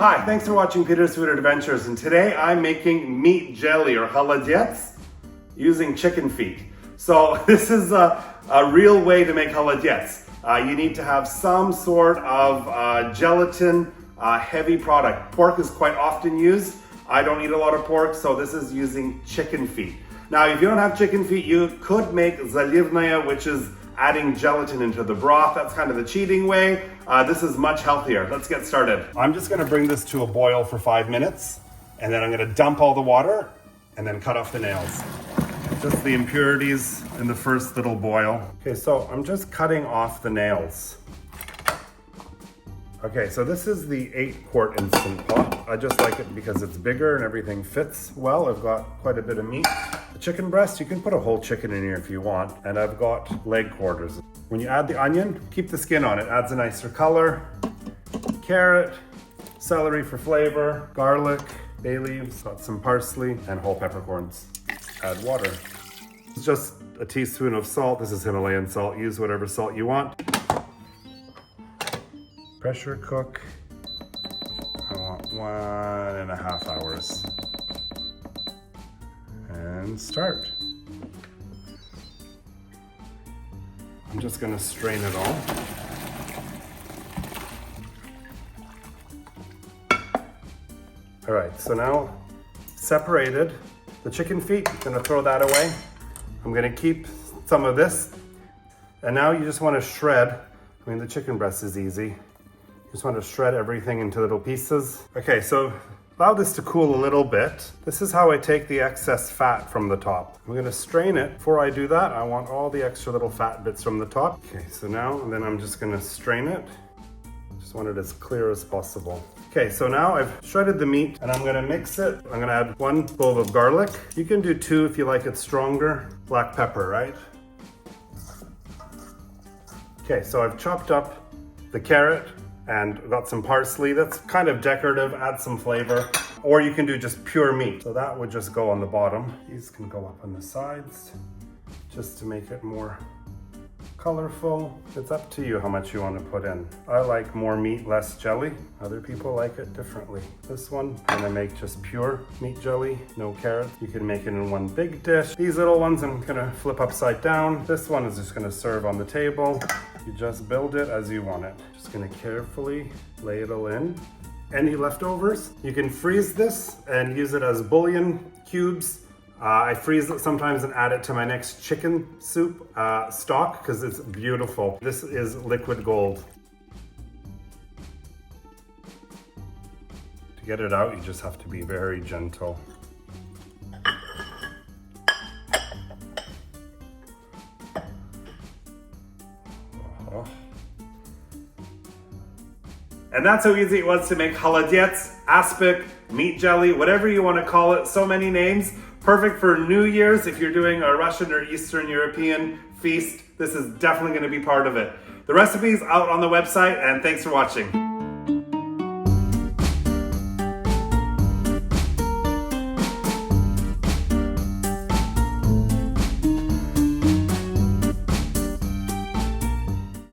Hi, thanks for watching Peter's Food Adventures, and today I'm making meat jelly or Холодец using chicken feet. So this is a real way to make Холодец. You need to have some sort of gelatin heavy product. Pork is quite often used. I don't eat a lot of pork, so this is using chicken feet. Now, if you don't have chicken feet, you could make Zalivnoye, which is adding gelatin into the broth. That's kind of the cheating way. This is much healthier. Let's get started. I'm just gonna bring this to a boil for 5 minutes, and then I'm gonna dump all the water and then cut off the nails. Just the impurities in the first little boil. Okay, so I'm just cutting off the nails. Okay, so this is the 8-quart Instant Pot. I just like it because it's bigger and everything fits well. I've got quite a bit of meat. The chicken breast, you can put a whole chicken in here if you want. And I've got leg quarters. When you add the onion, keep the skin on. It adds a nicer color. Carrot, celery for flavor, garlic, bay leaves, got some parsley, and whole peppercorns. Add water. It's just a teaspoon of salt. This is Himalayan salt. Use whatever salt you want. Pressure cook. I want 1.5 hours. And start. I'm just gonna strain it all. All right, so now separated the chicken feet. I'm gonna throw that away. I'm gonna keep some of this. And now you just wanna shred. I mean, the chicken breast is easy. Just want to shred everything into little pieces. Okay, so allow this to cool a little bit. This is how I take the excess fat from the top. I'm gonna strain it. Before I do that, I want all the extra little fat bits from the top. Okay, so now, and then I'm just gonna strain it. Just want it as clear as possible. Okay, so now I've shredded the meat and I'm gonna mix it. I'm gonna add 1 clove of garlic. You can do 2 if you like it stronger. Black pepper, right? Okay, so I've chopped up the carrot, and got some parsley. That's kind of decorative, add some flavor. Or you can do just pure meat. So that would just go on the bottom. These can go up on the sides just to make it more colorful. It's up to you how much you want to put in. I like more meat, less jelly. Other people like it differently. This one, I'm gonna make just pure meat jelly, no carrots. You can make it in one big dish. These little ones I'm gonna flip upside down. This one is just gonna serve on the table. You just build it as you want it. Just gonna carefully ladle in. Any leftovers, you can freeze this and use it as bouillon cubes. I freeze it sometimes and add it to my next chicken soup stock because it's beautiful. This is liquid gold. To get it out, you just have to be very gentle. And that's how easy it was to make Холодец, aspic, meat jelly, whatever you want to call it. So many names. Perfect for New Year's if you're doing a Russian or Eastern European feast. This is definitely going to be part of it. The recipe's out on the website, and thanks for watching.